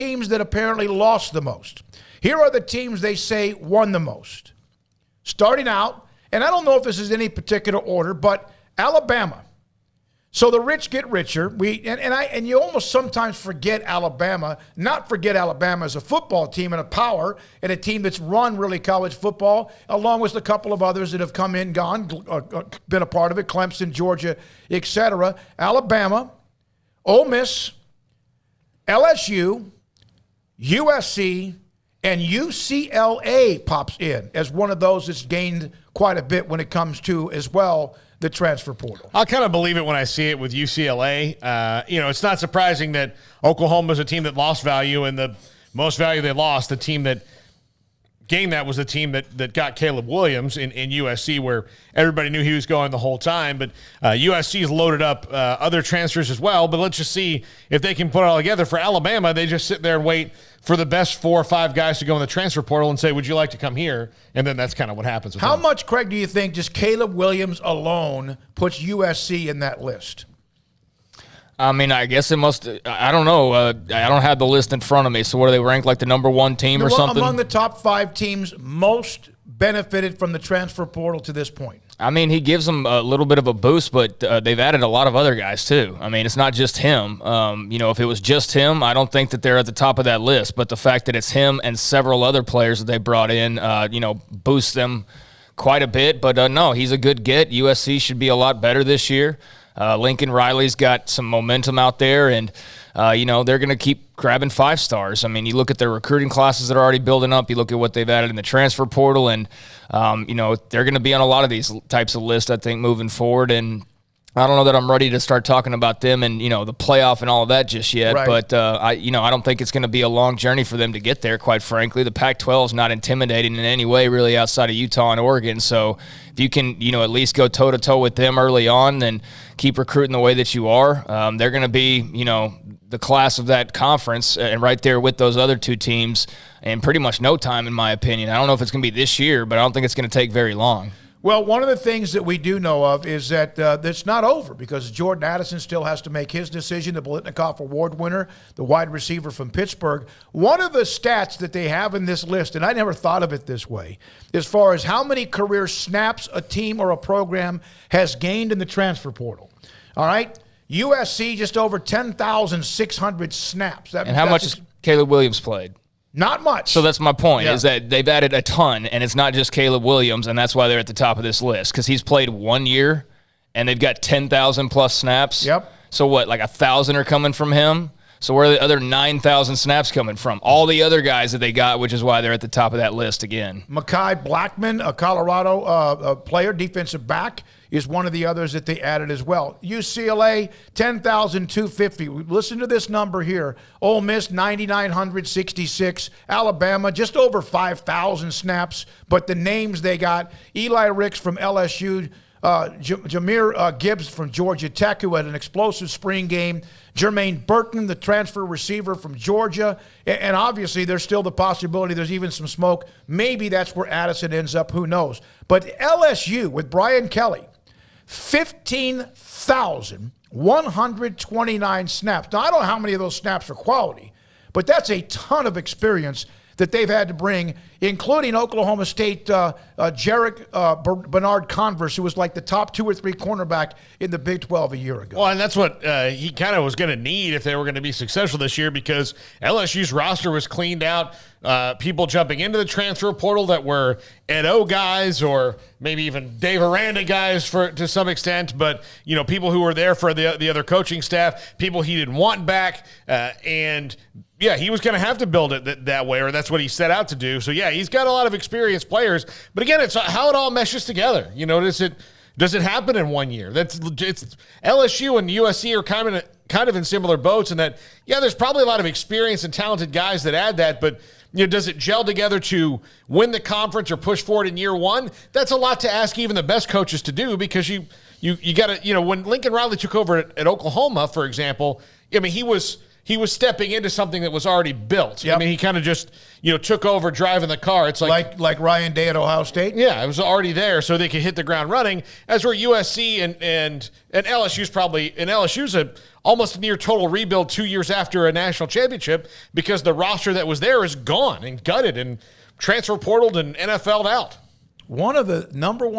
teams that apparently lost the most. Here are the teams they say won the most. Starting out, and I don't know if this is any particular order, but Alabama. So the rich get richer. And you almost sometimes forget Alabama, not forget Alabama as a football team and a power and a team that's run really college football, along with a couple of others that have come in, gone, been a part of it, Clemson, Georgia, etc. Alabama, Ole Miss, LSU, USC, and UCLA pops in as one of those that's gained quite a bit when it comes to, as well, the transfer portal. I'll kind of believe it when I see it with UCLA. It's not surprising that Oklahoma's a team that lost value, and the most value they lost, the team that gained that was the team that got Caleb Williams in USC, where everybody knew he was going the whole time. But USC's loaded up other transfers as well. But let's just see if they can put it all together. For Alabama, they just sit there and wait for the best 4 or 5 guys to go in the transfer portal and say, would you like to come here? And then that's kind of what happens with How them. much, Craig, do you think just Caleb Williams alone puts USC in that list? I mean, I guess it must – I don't know. I don't have the list in front of me. So what, do they rank like the number 1 team or something? Among the top 5 teams most benefited from the transfer portal to this point. I mean, he gives them a little bit of a boost, but they've added a lot of other guys too. I mean, it's not just him. If it was just him, I don't think that they're at the top of that list. But the fact that it's him and several other players that they brought in, boosts them quite a bit. But no, he's a good get. USC should be a lot better this year. Lincoln Riley's got some momentum out there, and they're going to keep grabbing 5 stars. I mean, you look at their recruiting classes that are already building up. You look at what they've added in the transfer portal, and they're going to be on a lot of these types of lists, I think, moving forward. And I don't know that I'm ready to start talking about them and, the playoff and all of that just yet. Right. But, I don't think it's going to be a long journey for them to get there, quite frankly. The Pac-12 is not intimidating in any way, really, outside of Utah and Oregon. So if you can, at least go toe-to-toe with them early on, then keep recruiting the way that you are. They're going to be, the class of that conference and right there with those other 2 teams in pretty much no time, in my opinion. I don't know if it's going to be this year, but I don't think it's going to take very long. Well, one of the things that we do know of is that it's not over, because Jordan Addison still has to make his decision, the Biletnikoff Award winner, the wide receiver from Pittsburgh. One of the stats that they have in this list, and I never thought of it this way, as far as how many career snaps a team or a program has gained in the transfer portal. All right? USC, just over 10,600 snaps. And how much has Caleb Williams played? Not much. So that's my point, is that they've added a ton, and it's not just Caleb Williams, and that's why they're at the top of this list, because he's played 1 year, and they've got 10,000-plus snaps. Yep. So what, like 1,000 are coming from him? So where are the other 9,000 snaps coming from? All the other guys that they got, which is why they're at the top of that list again. Mekhi Blackman, a Colorado player, defensive back, is one of the others that they added as well. UCLA, 10,250. Listen to this number here. Ole Miss, 9,966. Alabama, just over 5,000 snaps. But the names they got, Eli Ricks from LSU, Jahmyr Gibbs from Georgia Tech, who had an explosive spring game, Jermaine Burton, the transfer receiver from Georgia, and obviously there's still the possibility there's even some smoke. Maybe that's where Addison ends up, who knows. But LSU with Brian Kelly, 15,129 snaps. Now, I don't know how many of those snaps are quality, but that's a ton of experience that they've had to bring, including Oklahoma State Jarek Bernard Converse, who was like the top 2 or 3 cornerback in the Big 12 a year ago. Well, and that's what he kind of was going to need if they were going to be successful this year, because LSU's roster was cleaned out. People jumping into the transfer portal that were Ed O guys, or maybe even Dave Aranda guys to some extent, but people who were there for the other coaching staff, people he didn't want back, and yeah, he was going to have to build it that way, or that's what he set out to do. So yeah, he's got a lot of experienced players, but again, it's how it all meshes together. Does it happen in 1 year? It's LSU and USC are kind of in similar boats in that, yeah, there's probably a lot of experienced and talented guys that add that, but does it gel together to win the conference or push forward in year 1? That's a lot to ask even the best coaches to do, because you got to, when Lincoln Riley took over at Oklahoma, for example, I mean, he was he was stepping into something that was already built. Yep. I mean, he kind of just, took over driving the car. It's like Ryan Day at Ohio State. Yeah, it was already there, so they could hit the ground running. As were USC and LSU's probably, and LSU's almost a near total rebuild 2 years after a national championship because the roster that was there is gone and gutted and transfer portaled and NFL'd out. One of the number one